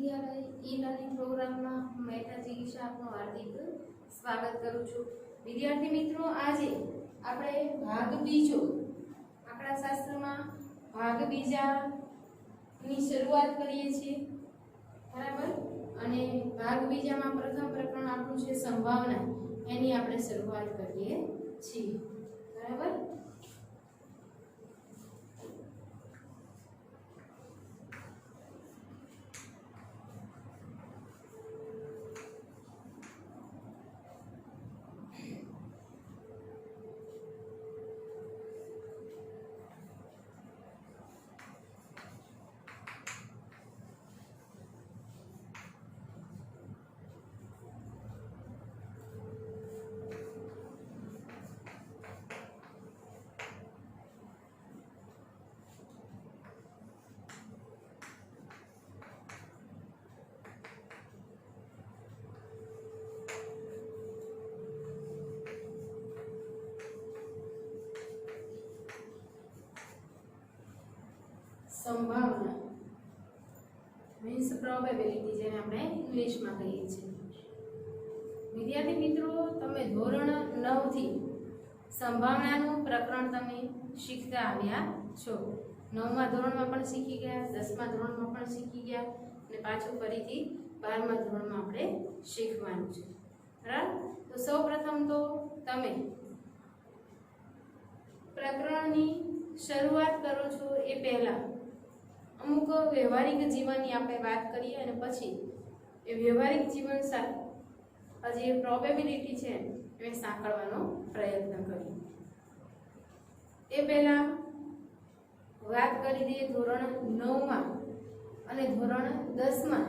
વિદ્યાલય e learning પ્રોગ્રામમાં મહેતા ચિકિત્સા આપનું હાર્દિક સ્વાગત કરું છું। વિદ્યાર્થી મિત્રો, આજે આપણે ભાગ બીજો આંકડાશાસ્ત્રમાં ભાગ બીજાની શરૂઆત કરીએ છીએ, બરાબર। અને ભાગ બીજામાં પ્રથમ પ્રકરણ આપણું છે સંભાવના, એની આપણે શરૂઆત કરીએ છીએ, બરાબર। संभावना मीन्स प्रोबेबिलिटी, जेने આપણે ઇંગ્લિશમાં કહીએ છીએ। વિદ્યાર્થી મિત્રો, તમે ધોરણ 9 થી સંભાવનાનું પ્રકરણ તમે શીખતા આવ્યા છો। 9મા ધોરણમાં પણ શીખી ગયા, 10મા ધોરણમાં પણ શીખી ગયા અને પાછું ફરીથી 12મા ધોરણમાં આપણે શીખવાનું છે, બરાબર। તો સૌપ્રથમ તો તમે પ્રકરણની શરૂઆત કરો છો એ પહેલા અમુક વ્યવહારિક જીવનની આપણે વાત કરીએ અને પછી એ વ્યવહારિક જીવન સાથે જે પ્રોબેબિલિટી છે એ સાંકળવાનો પ્રયત્ન કરીએ। એ પહેલા વાત કરી દઈએ ધોરણ 9માં અને ધોરણ 10માં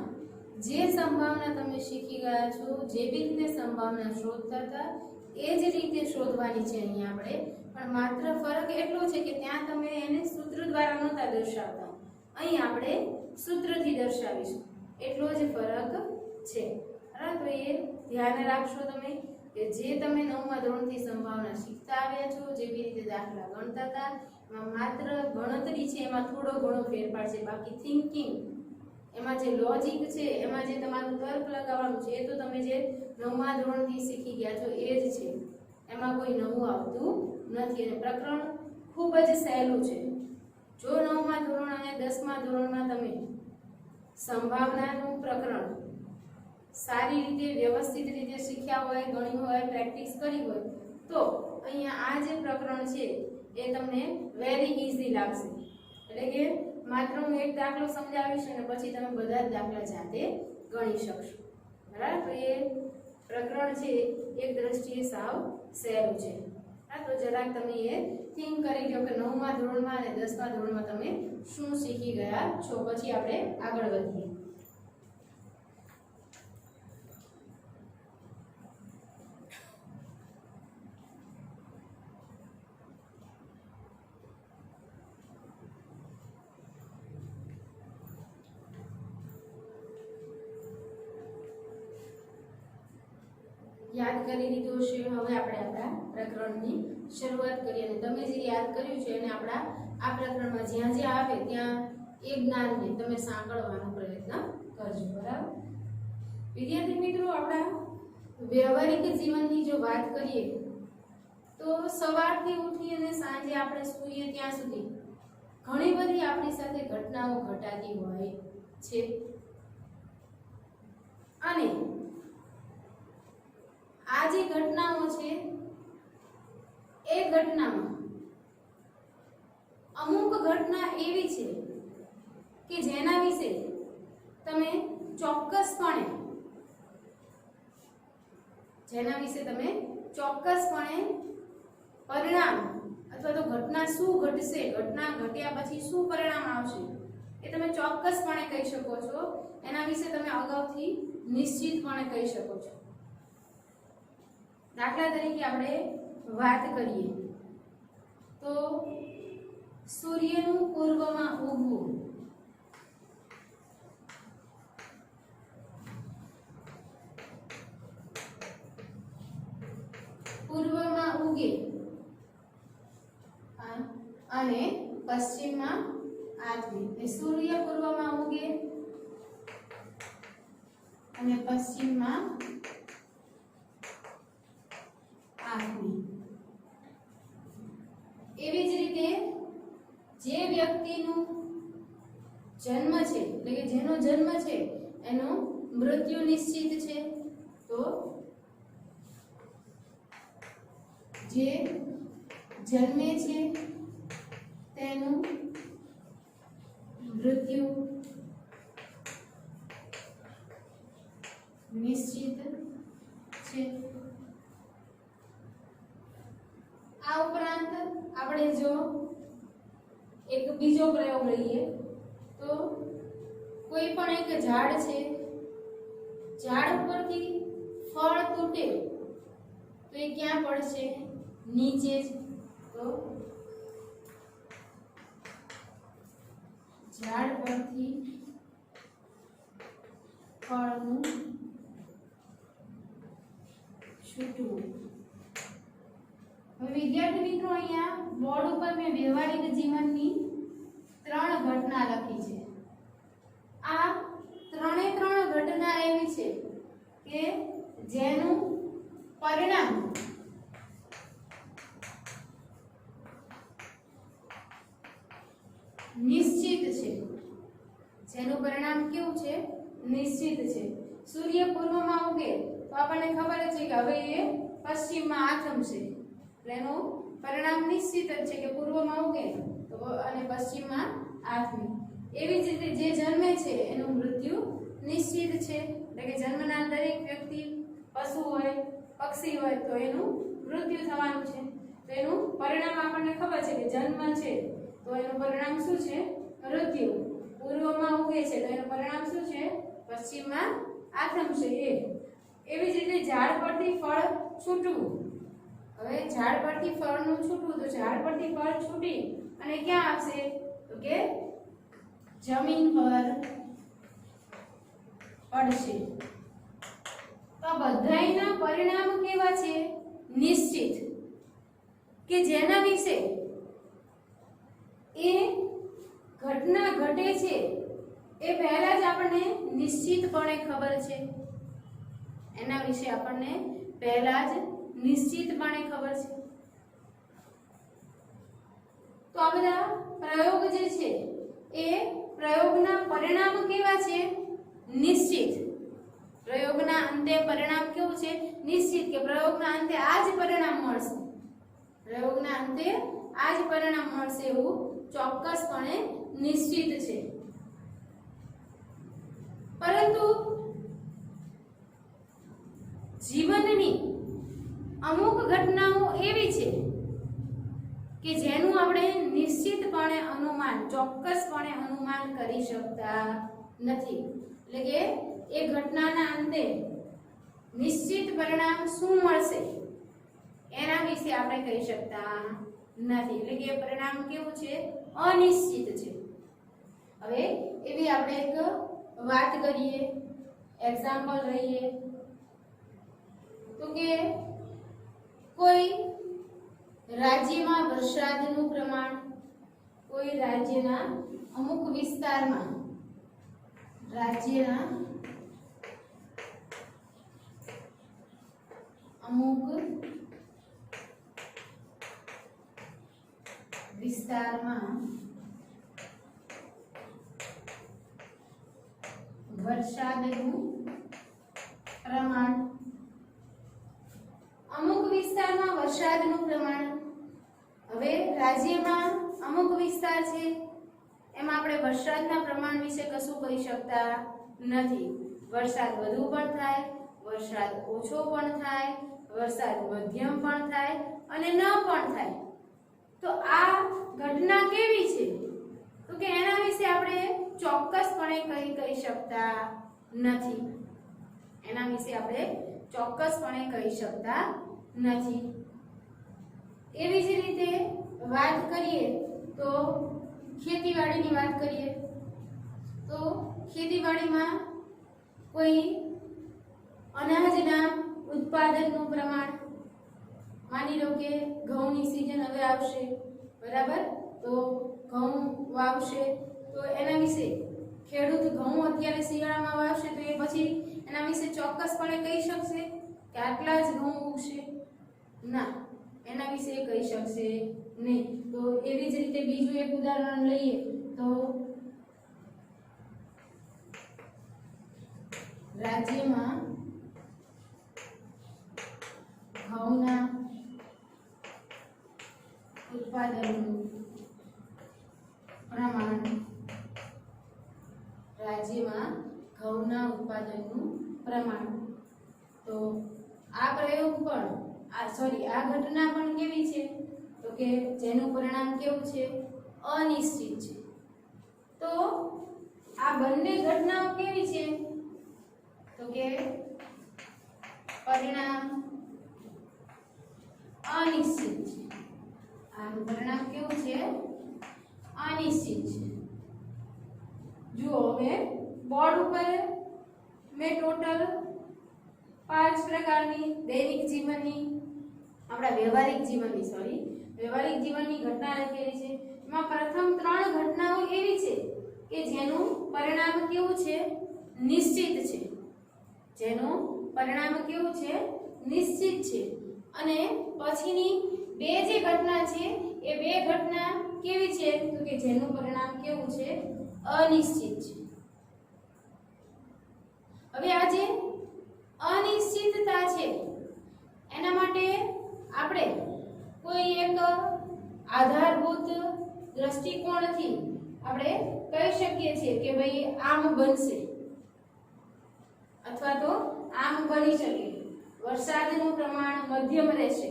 જે સંભાવના તમે શીખી ગયા છો, જેવી રીતે સંભાવના શોધતા હતા એ જ રીતે શોધવાની છે અહીંયા આપણે, પણ માત્ર ફરક એટલો છે કે ત્યાં તમે એને સૂત્ર દ્વારા નહોતા દર્શાવતા, અહીં આપણે સૂત્રથી દર્શાવીશું, એટલો જ ફરક છે, બરાબર। તો એ ધ્યાન રાખશો તમે કે જે તમે 9મા ધોરણથી સંભાવના શીખતા આવ્યા છો, જેવી રીતે દાખલા ગણતા હતા, એમાં માત્ર ગણતરી છે એમાં થોડો ઘણો ફેરફાર છે, બાકી થિંકિંગ એમાં જે લોજિક છે, એમાં જે તમારું તર્ક લગાવવાનું છે એ તો તમે જે 9મા ધોરણથી શીખી ગયા છો એ જ છે, એમાં કોઈ નવું આવતું નથી અને પ્રકરણ ખૂબ જ સહેલું છે। જો 9મા ધોરણ અને 10મા ધોરણમાં તમે સંભાવનાનું પ્રકરણ સારી રીતે વ્યવસ્થિત રીતે શીખ્યા હોય, ગણ્યું હોય, પ્રેક્ટિસ કરી હોય તો અહીંયા આ જે પ્રકરણ છે એ તમને વેરી ઈઝી લાગશે। એટલે કે માત્ર હું એક દાખલો સમજાવીશ અને પછી તમે બધા જ દાખલા જાતે ગણી શકશો, બરાબર। તો એ પ્રકરણ છે એક દ્રષ્ટિએ સાવ સહેલું છે, તો જરાક તમે એ થિંક કરી લો કે 9મા ધોરણમાં અને 10મા ધોરણમાં તમે શું શીખી ગયા છો, પછી આપણે આગળ વધીએ। યાદ કરી લીધું હશે, હવે આપણે આપણા પ્રકરણની શરૂઆત કરીએ અને તમે જે યાદ કર્યું છે એને આપણા આ પ્રકરણમાં જ્યાં જ્યાં આવે ત્યાં એ જ્ઞાનને તમે સાંકળવાનો પ્રયત્ન કરજો, બરાબર। વિદ્યાર્થી મિત્રો, આપણા વ્યવહારિક જીવનની જો વાત કરીએ તો સવારથી ઉઠી અને સાંજે આપણે સૂઈએ ત્યાં સુધી ઘણી બધી આપણી સાથે ઘટનાઓ ઘટાતી હોય છે અને આ જે ઘટનાઓ છે એ ઘટનામાં અમુક ઘટના એવી છે કે જેના વિશે તમે ચોક્કસપણે પરિણામ અથવા તો ઘટના શું ઘટશે, ઘટના ઘટ્યા પછી શું પરિણામ આવશે એ તમે ચોક્કસપણે કહી શકો છો, એના વિશે તમે અગાઉથી નિશ્ચિતપણે કહી શકો છો। દાખલા તરીકે આપણે વાત કરીએ તો સૂર્યનું પૂર્વમાં ઉગવું, પૂર્વમાં ઉગે અને પશ્ચિમમાં આથમે। સૂર્ય પૂર્વમાં ઉગે અને પશ્ચિમમાં 8મી। એવી જ રીતે જે વ્યક્તિનું જન્મ છે એટલે કે જેનો જન્મ છે એનો મૃત્યુ નિશ્ચિત છે, તો જે જન્મે છે તેનું મૃત્યુ નિશ્ચિત છે। આ ઉપરાંત આપણે જો એક બીજો પ્રયોગ લઈએ તો કોઈ પણ એક ઝાડ છે, ઝાડ ઉપરથી ફળ તૂટે તો એ ક્યાં પડશે? નીચે જ। તો ઝાડ પરથી ફળનું છૂટવું। હવે વિદ્યાર્થી મિત્રો, અહીંયા બોર્ડ ઉપર મેં વ્યવહારિક જીવનની 3 ઘટના લખી છે। આ 3 ઘટના એવી છે કે જેનું પરિણામ નિશ્ચિત છે। જેનું પરિણામ કેવું છે? નિશ્ચિત છે। સૂર્ય પૂર્વમાં ઉગે તો આપણને ખબર છે કે હવે એ પશ્ચિમમાં આથમશે, એટલે એનું પરિણામ નિશ્ચિત જ છે કે પૂર્વમાં ઉગે તો અને પશ્ચિમમાં આથમે। એવી જ રીતે જે જન્મે છે એનું મૃત્યુ નિશ્ચિત છે, એટલે કે જન્મનાર દરેક વ્યક્તિ, પશુ હોય, પક્ષી હોય તો એનું મૃત્યુ થવાનું છે। તો એનું પરિણામ આપણને ખબર છે કે જન્મ છે તો એનું પરિણામ શું છે? મૃત્યુ। પૂર્વમાં ઉગે છે તો એનું પરિણામ શું છે? પશ્ચિમમાં આથમશે એ। એવી જ રીતે ઝાડ પરથી ફળ છૂટવું। હવે ઝાડ પરથી ફળનું છૂટવું તો ઝાડ પરથી ફળ છૂટી અને ક્યાં આવશે? તો કે જમીન પર પડશે। તો બધાયના પરિણામ કેવા છે? નિશ્ચિત, કે જેના વિશે એ ઘટના ઘટે છે એ પહેલા જ આપણને નિશ્ચિતપણે ખબર છે, એના વિશે આપણને પહેલા જ નિશ્ચિતપણે ખબર છે। તો આ બધા પ્રયોગ જે છે એ પ્રયોગના પરિણામ કેવા છે? નિશ્ચિત। પ્રયોગના અંતે પરિણામ કેવું છે? નિશ્ચિત, કે પ્રયોગના અંતે આ જ પરિણામ મળશે, પ્રયોગના અંતે આ જ પરિણામ મળશે એવું ચોક્કસપણે નિશ્ચિત છે। પરંતુ જીવનની અમુક ઘટનાઓ એવી છે કે જેનું આપણે નિશ્ચિતપણે અનુમાન, ચોક્કસપણે અનુમાન કરી શકતા નથી, એટલે કે એ ઘટનાના અંતે નિશ્ચિત પરિણામ શું મળશે એના વિશે આપણે કહી શકતા નથી, એટલે કે પરિણામ કેવું છે? અનિશ્ચિત છે। હવે એવી આપણે એક વાત કરીએ, એક્ઝામ્પલ લઈએ તો કે કોઈ રાજ્યમાં વરસાદનું પ્રમાણ, કોઈ રાજ્યના અમુક વિસ્તારમાં, રાજ્યના અમુક વિસ્તારમાં વરસાદનું પ્રમાણ, અમુક વિસ્તારમાં વરસાદનું પ્રમાણ। હવે રાજ્યમાં અમુક વિસ્તાર છે એમાં આપણે વરસાદના પ્રમાણ વિશે કશું કહી શકતા નથી। વરસાદ વધુ પણ થાય, વરસાદ ઓછો પણ થાય, વરસાદ મધ્યમ પણ થાય અને ન પણ થાય। તો આ ઘટના કેવી છે? તો કે એના વિશે આપણે ચોક્કસપણે કંઈ કહી શકતા નથી, એના વિશે આપણે ચોક્કસપણે કહી શકતા નથી। એવી જ રીતે વાત કરીએ તો ખેતીવાડીની વાત કરીએ તો ખેતીવાડીમાં કોઈ અનાજના ઉત્પાદનનું પ્રમાણ, માની લો કે ઘઉંની સીઝન હવે આવશે, બરાબર? તો ઘઉં વાવશે તો એના વિશે ખેડૂત ઘઉં અત્યારે શિયાળામાં વાવશે તો એ પછી એના વિશે ચોક્કસપણે કહી શકશે કે આટલા જ ઘઉં ઉગશે? ના, એના વિશે કહી શકશે નહીં. તો એવી જ રીતે બીજું એક ઉદાહરણ લઈએ તો રાજ્યમાં ઘઉંના ઉત્પાદનનું પ્રમાણ, રાજ્યમાં ઘઉંના ઉત્પાદનનું પ્રમાણ. તો આ પ્રયોગ પણ આ ઘટના પણ કેવી છે? તો કે જેનું પરિણામ કેવું છે? અનિશ્ચિત છે. તો આ બંને ઘટનાઓ કેવી છે? તો કે પરિણામ અનિશ્ચિત છે. આનું પરિણામ કેવું છે? અનિશ્ચિત છે. જુઓ, હવે બોર્ડ ઉપર મેં ટોટલ 5 પ્રકારની દૈનિક જીવનની, આપણા વ્યવહારિક જીવનની ઘટના લખેલી છે. એમાં પ્રથમ 3 ઘટનાઓ એવી છે કે જેનું પરિણામ કેવું છે? નિશ્ચિત છે. જેનું પરિણામ કેવું છે? નિશ્ચિત છે. અને પછીની 2 જે ઘટના છે એ 2 ઘટના કેવી છે? તો કે જેનું પરિણામ કેવું છે? અનિશ્ચિત છે. હવે આ જે અનિશ્ચિતતા છે એના માટે આપણે કોઈ એક આધારભૂત દ્રષ્ટિકોણથી આપણે કહી શકીએ છીએ કે ભાઈ આમ બનશે અથવા તો આમ બની શકે. વરસાદનું પ્રમાણ મધ્યમ રહેશે,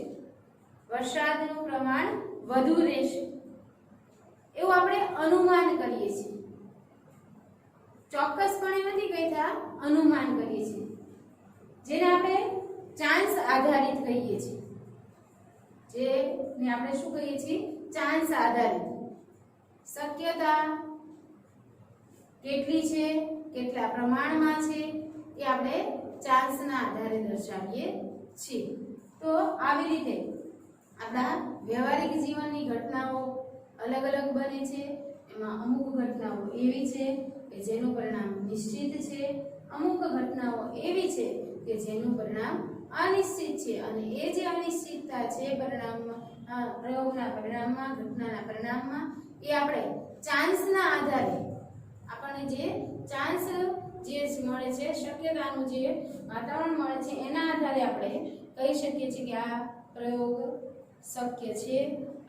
વરસાદનું પ્રમાણ વધુ રહેશે, એવું આપણે અનુમાન કરીએ છીએ. ચોક્કસપણે નથી કહેતા, અનુમાન કરીએ છીએ, જેને આપણે ચાન્સ આધારિત કહીએ છીએ. જેને આપણે શું કહીએ છીએ? ચાન્સ આધારિત. શક્યતા કેટલી છે, કેટલા પ્રમાણમાં છે એ આપણે ચાન્સના આધારે દર્શાવીએ છીએ. તો આવી રીતે આપણા વ્યવહારિક જીવનની ઘટનાઓ અલગ અલગ બને છે. એમાં અમુક ઘટનાઓ એવી છે કે જેનું પરિણામ નિશ્ચિત છે, અમુક ઘટનાઓ એવી છે કે જેનું પરિણામ અનિશ્ચિત છે. અને એ જે અનિશ્ચિતતા છે પ્રયોગના પરિણામમાં, ઘટનાના પરિણામમાં, એ આપણે ચાન્સના આધારે, આપણને જે ચાન્સ જે મળે છે, શક્યતાનું જે વાતાવરણ મળે છે એના આધારે આપણે કહી શકીએ છીએ કે આ પ્રયોગ શક્ય છે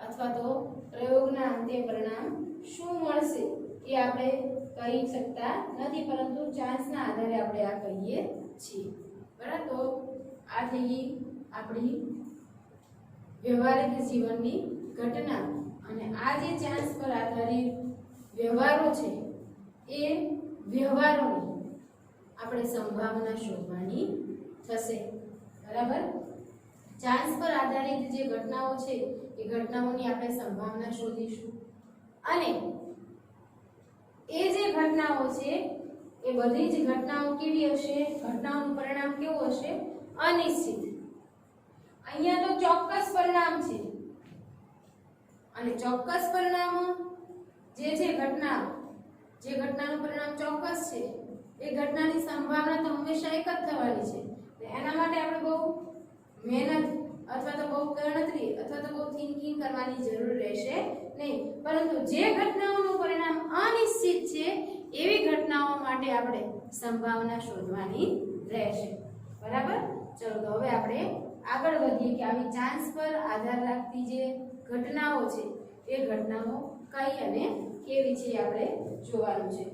અથવા તો પ્રયોગના અંતે પરિણામ શું મળશે એ આપણે કહી શકતા નથી, પરંતુ ચાન્સના આધારે આપણે આ કહીએ છીએ. બરાબર? તો આ થઈ ગઈ આપણી વ્યવહારિક જીવનની ઘટના. અને આ જે ચાન્સ પર આધારિત વ્યવહારો છે એ વ્યવહારોની આપણે સંભાવના શોધવાની થશે. બરાબર? ચાન્સ પર આધારિત જે ઘટનાઓ છે એ ઘટનાઓની આપણે સંભાવના શોધીશું. અને એ જે ઘટનાઓ છે એ બધી જ ઘટનાઓ કેવી હશે? ઘટનાઓનું પરિણામ કેવું હશે? અનિશ્ચિત. અહીંયા તો ચોક્કસ પરિણામ છે, અને ચોક્કસ પરિણામ જે ઘટનાનું પરિણામ ચોક્કસ છે એ ઘટનાની સંભાવના તો હંમેશા એક જ થવાની છે. એના માટે આપણે બહુ મહેનત અથવા તો બહુ ગણતરી અથવા તો બહુ થિંકિંગ કરવાની જરૂર રહેશે નહીં. પરંતુ જે ઘટનાઓનું પરિણામ અનિશ્ચિત છે એવી ઘટનાઓ માટે આપણે સંભાવના શોધવાની રહેશે. બરાબર? ચલો, તો હવે આપણે આગળ વધીએ કે આવી ચાન્સ પર આધાર રાખતી જે ઘટનાઓ છે એ ઘટનાઓ કઈ અને કેવી છે આપણે જોવાનું છે.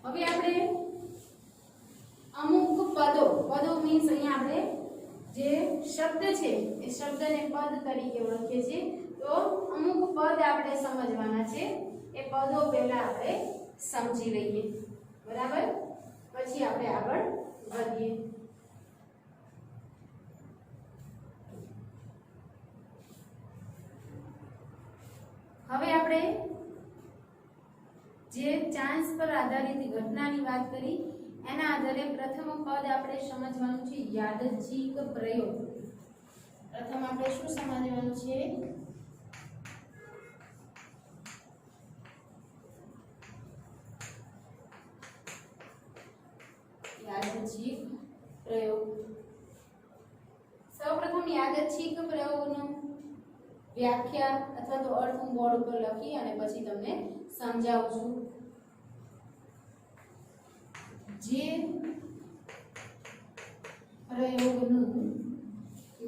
હવે આપણે અમુક પદો મીન્સ અહીંયા આપણે જે શબ્દ છે એ શબ્દને પદ તરીકે ઓળખીએ છીએ. તો અમુક પદ આપણે સમજવાના છે. એ પદો પહેલા આપણે સમજી લઈએ. બરાબર? પછી આપણે આગળ વધીએ. હવે આપણે જે ચાન્સ પર આધારિત ઘટનાની વાત કરી એના આધારે પ્રથમ પદ આપણે સમજવાનું છે યાદચ્છિક પ્રયોગ. પ્રથમ આપણે શું સમજવાનું છે? યાદચ્છિક પ્રયોગ। સૌપ્રથમ યાદચ્છિક પ્રયોગનો વ્યાખ્યા અથવા તો અર્થ હું બોર્ડ ઉપર લખી અને પછી તમને સમજાવું છું। જે પ્રયોગનું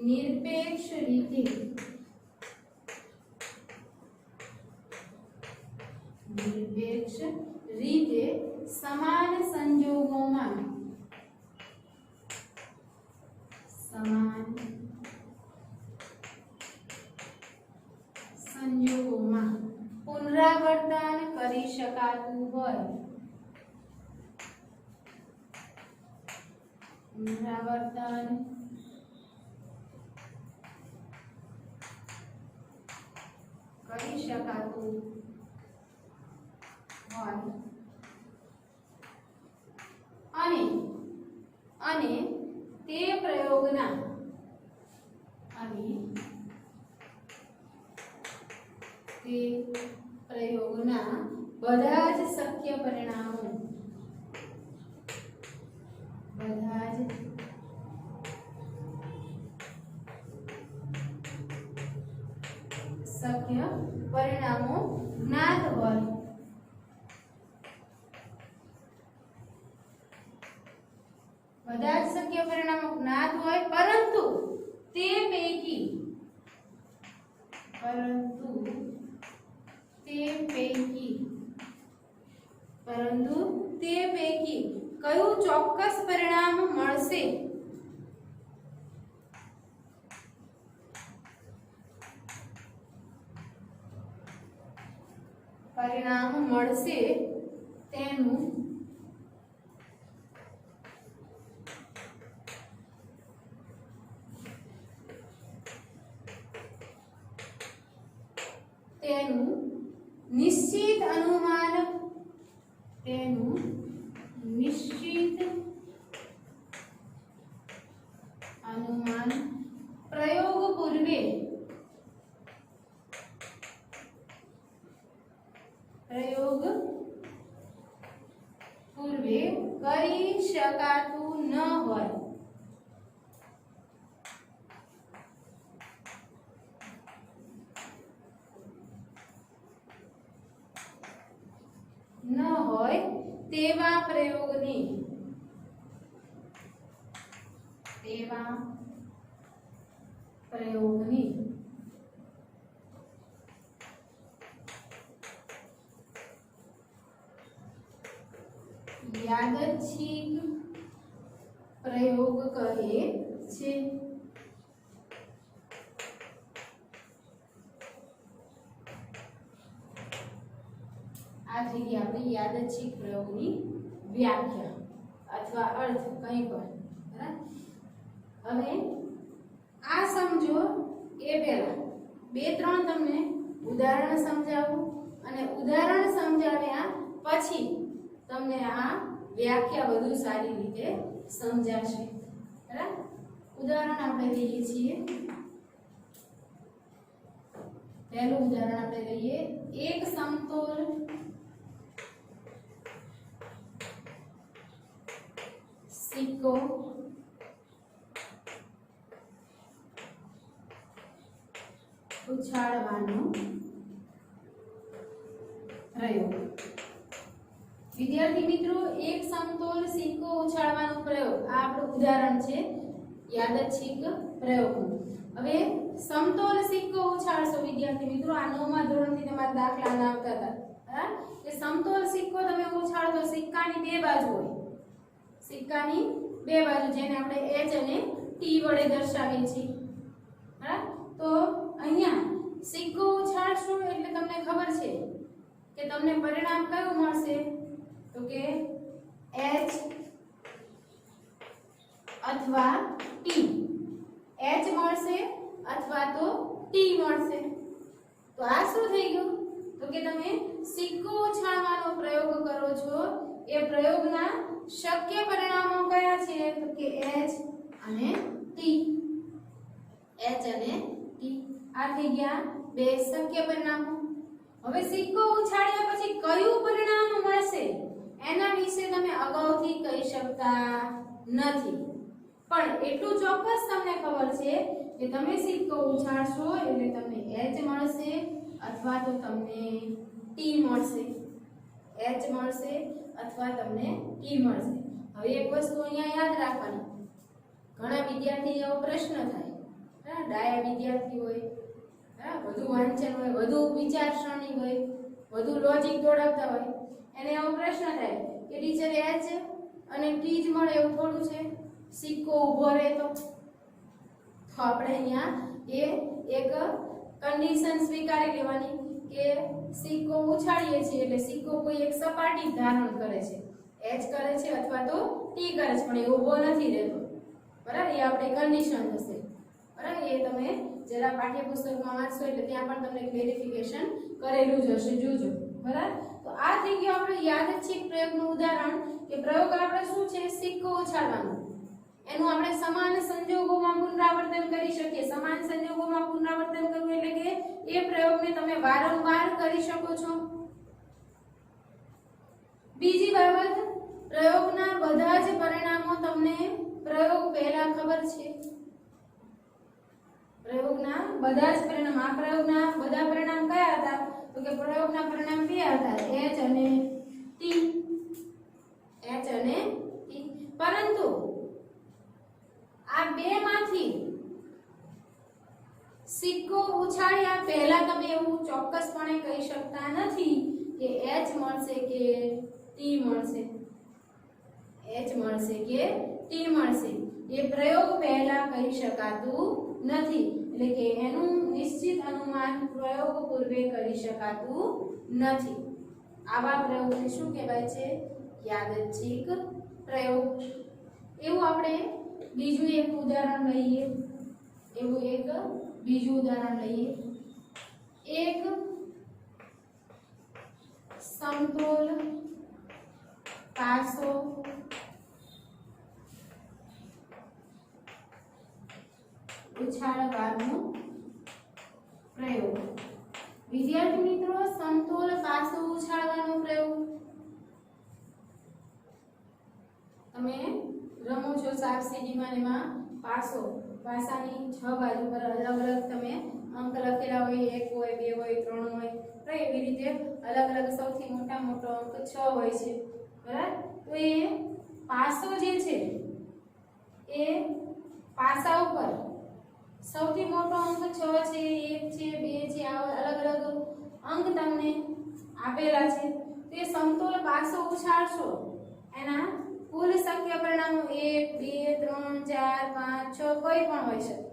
નિરપેક્ષ રીતે સમાન સંજોગોમાં પુનરાવર્તન કરી શકાતું હોય, પુનરાવર્તન કરી શકાતું હોય અને તે પ્રયોગના બધા જ શક્ય પરિણામો જ્ઞાત હોય, બધા જ શક્ય પરિણામો જ્ઞાત હોય, પરંતુ તે પૈકી કયું ચોક્કસ પરિણામ મળશે તેનું નિશ્ચિત અનુમાન પ્રયોગ પૂર્વે કરી શકાતું ન હોય, તેવા પ્રયોગની યાદચ્છિક પ્રયોગ કહે છે। આ થઈ ગઈ આપણી યાદચ્છિક પ્રયોગની વ્યાખ્યા અથવા અર્થ કંઈ પણ, બરાબર। હવે આ સમજો એ પહેલા બે ત્રણ તમને ઉદાહરણ સમજાવું અને ઉદાહરણ સમજાવ્યા પછી તમને આ વ્યાખ્યા વધુ સારી રીતે સમજાશે, બરાબર। ઉદાહરણ આપણે લઈએ છીએ। પહેલું ઉદાહરણ આપણે લઈએ, એક સમતોલ સિક્કો ઉછાળવાનો પ્રયોગ। વિદ્યાર્થી મિત્રો, એક સમતોલ સિક્કો ઉછાળવાનો પ્રયોગ આ આપણું ઉદાહરણ છે યાદચ્છિક પ્રયોગનું। હવે સમતોલ સિક્કો ઉછાળશો વિદ્યાર્થી મિત્રો, આ 9મા ધોરણથી તમારા દાખલા આવતા હતા, બરાબર? કે સમતોલ સિક્કો તમે ઉછાળો તો સિક્કાની બે બાજુ હોય, સિક્કાની બે બાજુ જેને આપણે H અને T વડે દર્શાવીએ છીએ, બરાબર? તો અહીંયા સિક્કો ઉછાળશો એટલે તમને ખબર છે કે તમને પરિણામ કયું મળશે, તો કે H અથવા T, H મળશે અથવા તો T મળશે। તો આ શું થઈ ગયું, તો કે તમે સિક્કો ઉછાળવાનો પ્રયોગ કરો છો, એ પ્રયોગના શક્ય પરિણામો કયા છે, તો કે H અને T, H અને T। આ થઈ ગયા બે શક્ય પરિણામો। હવે સિક્કો ઉછાળ્યા પછી કયું પરિણામ મળશે એના વિશે તમે અગાઉથી કહી શકતા નથી, પણ એટલું ચોક્કસ તમને ખબર છે કે તમે સિક્કો ઉછાળશો એટલે તમને H મળશે અથવા તો તમને T મળશે, H મળશે અથવા તમને T મળશે। હવે એક વસ્તુ અહીંયા યાદ રાખવાની, ઘણા વિદ્યાર્થી એવો પ્રશ્ન થાય, ડાયા વિદ્યાર્થી હોય, વધુ વાંચન હોય, વધુ વિચારસરણી હોય, વધુ લોજિક દોડાવતા હોય, એને એવો પ્રશ્ન થાય કે ટીચર H અને T જ મળે એવું થોડું છે, સિક્કો ઊભો રહે તો આપણે અહીંયા એ એક કન્ડિશન સ્વીકારી લેવાની કે સિક્કો ઉછાળીએ છીએ એટલે સિક્કો કોઈ એક સપાટી ધારણ કરે છે, H કરે છે અથવા તો T કરે છે, પણ એ ઊભો નથી રહેતો, બરાબર? એ આપણે કન્ડિશન હશે, બરાબર? એ તમે જરા પાઠ્યપુસ્તકમાં વાંચશો એટલે ત્યાં પણ તમને ક્લેરિફિકેશન કરેલું જ હશે, જોજો, બરાબર? તો આ થઈ ગયું આપણે યાદચ્છિક પ્રયોગનું ઉદાહરણ કે પ્રયોગ આપણે શું છે, સિક્કો ઉછાળવાનો, એનું આપણે સમાન સંજોગોમાં પુનરાવર્તન કરી શકીએ। સમાન સંજોગોમાં પુનરાવર્તન કરવું એટલે કે એ પ્રયોગને તમે વારંવાર કરી શકો છો। બીજી બાબત, પ્રયોગના બધા જ પરિણામો તમને પ્રયોગ પહેલા ખબર છે, પ્રયોગના બધા જ પરિણામ, આ પ્રયોગના બધા પરિણામ કયા હતા તો કે પ્રયોગના પરિણામ બે હતા, H અને T, H અને T, પરંતુ આ બે માંથી સિક્કો ઉછાળ્યા પહેલા તમે એવું ચોક્કસપણે કહી શકતા નથી કે H મળશે કે T મળશે, H મળશે કે T મળશે, એ પ્રયોગ પહેલા કહી શકાતું નથી, એટલે કે એનું નિશ્ચિત અનુમાન પ્રયોગ પૂર્વે કરી શકાતું નથી। આવા પ્રયોગને શું કહેવાય છે, યાદચ્છિક પ્રયોગ। એવું આપણે બીજું એક ઉદાહરણ લઈએ, એવું એક બીજું ઉદાહરણ લઈએ, એક સમતોલ પાસો ઉછાળવાનો પ્રયોગ। વિદ્યાર્થી મિત્રો, સમતોલ પાસો ઉછાળવાનો પ્રયોગ તમે રમો છો સાપસીડીમાં, એમાં પાસો, પાસાની 6 બાજુ પર અલગ અલગ તમે અંક લખેલા હોય, 1 હોય, 2 હોય, 3 હોય, તો એવી રીતે અલગ અલગ સૌથી મોટો અંક 6 હોય છે, બરાબર? તો એ પાસો જે છે એ પાસા ઉપર સૌથી મોટો અંક 6 છે, 1 છે, 2 છે, આવા અલગ અલગ અંક તમને આપેલા છે। તે સમતોલ પાસો ઉછાળશો, એના કુલ શક્ય પરિણામો 1, 2, 3, 4, 5, 6 કોઈ પણ હોઈ શકે।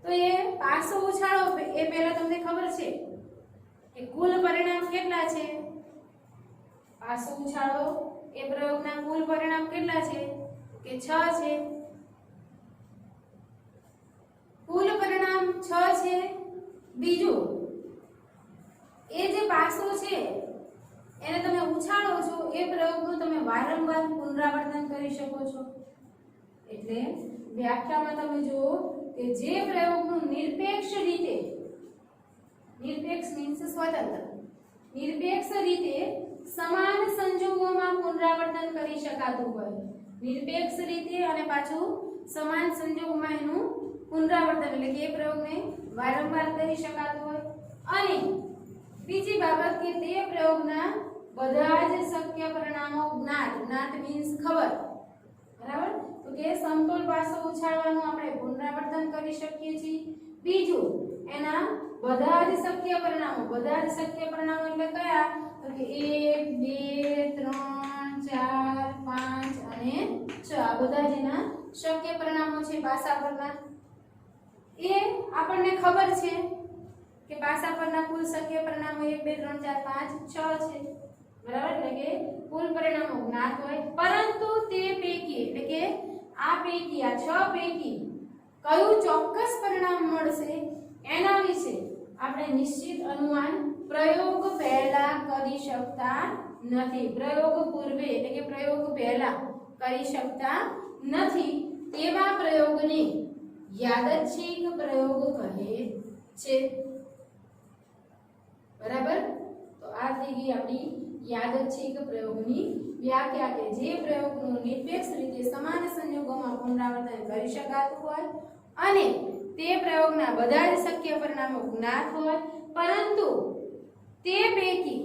તો એ પાસો ઉછાળો એ પહેલા તમને ખબર છે કે કુલ પરિણામ કેટલા છે, પાસો ઉછાળો એ પ્રયોગના કુલ પરિણામ કેટલા છે કે 6 છે, કુલ પરિણામ 6 છે। બીજું, એ જે પાસો છે એને તમે ઉછાળો છો, એ પ્રયોગનું તમે વારંવાર પુનરાવર્તન કરી શકો છો। એટલે વ્યાખ્યામાં તમે જુઓ કે જે પ્રયોગનું નિરપેક્ષ રીતે, નિરપેક્ષ મીન્સ સ્વતંત્ર, નિરપેક્ષ રીતે સમાન સંજોગોમાં પુનરાવર્તન કરી શકાતું હોય, નિરપેક્ષ રીતે અને પાછું સમાન સંજોગોમાં એનું પુનરાવર્તન એટલે કે એ પ્રયોગને વારંવાર કરી શકાતું હોય। અને બીજી બાબત કે તે પ્રયોગના બધા જ શક્ય પરિણામો જ્ઞાત, જ્ઞાત મીન્સ ખબર, બરાબર? તો કે સમતોલ પાસો ઉછાળવાનું આપણે પુનરાવર્તન કરી શકીએ છીએ। બીજું, એના બધા જ શક્ય પરિણામો, બધા જ શક્ય પરિણામો એટલે કયા તો કે 1, 2, 3, 4, 5 અને 6 આ બધા જ એના શક્ય પરિણામો છે પાસા પરના। એ આપણને ખબર છે કે પાસા પરના કુલ શક્ય પરિણામો 1, 2, 3, 4, 5, 6 છે, બરાબર? એટલે કે કુલ પરિણામો જ્ઞાત હોય, પરંતુ તે પૈકી એટલે કે આ પૈકી, આ 6 પૈકી કયું ચોક્કસ પરિણામ મળશે એના વિશે આપણે નિશ્ચિત અનુમાન પ્રયોગ પહેલા કરી શકતા નથી, પ્રયોગ પૂર્વે એટલે કે પ્રયોગ પહેલા કરી શકતા નથી। તેવા પ્રયોગને યાદચ્છિક પ્રયોગ કહે છે, બરાબર? તો આ થઈ ગઈ આપણી યાદચ્છિક પ્રયોગની વ્યાખ્યા કે જે પ્રયોગનું નિરપેક્ષ રીતે સમાન સંજોગોમાં પુનરાવર્તન કરી શકાતું હોય અને તે પ્રયોગના બધા જ શક્ય પરિણામો જ્ઞાત હોય, પરંતુ તે પૈકી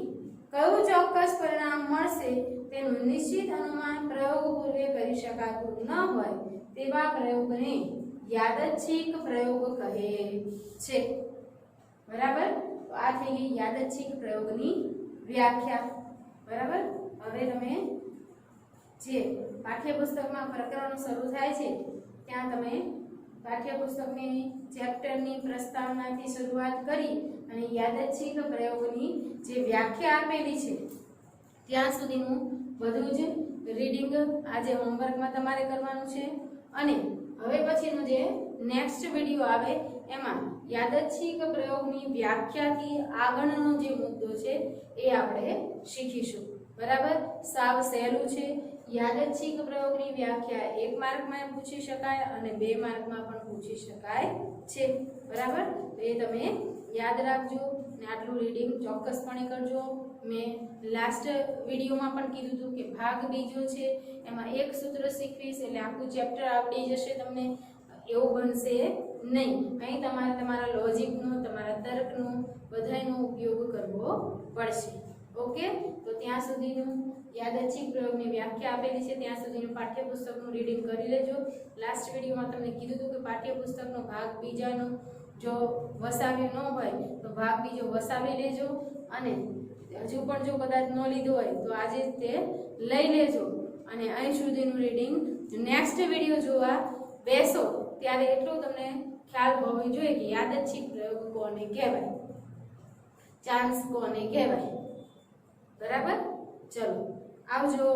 કયું ચોક્કસ પરિણામ મળશે તેનું નિશ્ચિત અનુમાન પ્રયોગ પૂર્વે કરી શકાતું ન હોય તેવા પ્રયોગને યાદચ્છિક પ્રયોગ કહે છે. બરાબર? તો આ થઈ ગઈ યાદચ્છિક પ્રયોગની વ્યાખ્યા. બરાબર? હવે તમે જે પાઠ્યપુસ્તકમાં પ્રકરણો શરૂ થાય છે ત્યાં તમે પાઠ્યપુસ્તકની ચેપ્ટરની પ્રસ્તાવનાથી શરૂઆત કરી અને યાદચ્છિક પ્રયોગની જે વ્યાખ્યા આપેલી છે ત્યાં સુધીનું બધું જ રીડિંગ આજે હોમવર્કમાં તમારે કરવાનું છે. અને હવે પછીનો જે નેક્સ્ટ વિડીયો આવે એમાં યાદચ્છિક પ્રયોગની વ્યાખ્યાથી આગળનો જે મુદ્દો છે એ આપણે શીખીશું. બરાબર? સાવ સહેલું છે. યાદચ્છિક પ્રયોગની વ્યાખ્યા 1 માર્કમાં પૂછી શકાય અને 2 માર્કમાં પણ પૂછી શકાય છે. બરાબર? તો એ તમે યાદ રાખજો ને આટલું રીડિંગ ચોક્કસપણે કરજો. મેં લાસ્ટ વિડીયોમાં પણ કીધું હતું કે ભાગ બીજો છે એમાં એક સૂત્ર શીખવીશ એટલે આખું ચેપ્ટર આવડી જશે તમને, એવું બનશે નહીં. અહીં તમારે તમારા લોજિકનો, તમારા તર્કનો બધાનો ઉપયોગ કરવો પડશે. ઓકે? તો ત્યાં સુધીનું યાદચ્છિક પ્રયોગની વ્યાખ્યા આપેલી છે ત્યાં સુધીનું પાઠ્યપુસ્તકનું રીડિંગ કરી લેજો. લાસ્ટ વિડીયોમાં તમને કીધું હતું કે પાઠ્યપુસ્તકનો ભાગ બીજાનો જો વસાવ્યું ન હોય તો ભાગ બીજો વસાવી લેજો અને હજુ પણ જો કદાચ ન લીધો હોય તો આજે તે લઈ લેજો. અને અહીં સુધીનું રીડિંગ નેક્સ્ટ વિડીયો જોવા બેસો ત્યારે એટલું તમને ખ્યાલ હોવો જોઈએ કે યાદચ્છિક પ્રયોગ કોને કહેવાય, ચાન્સ કોને કહેવાય. બરાબર? ચલો આવજો.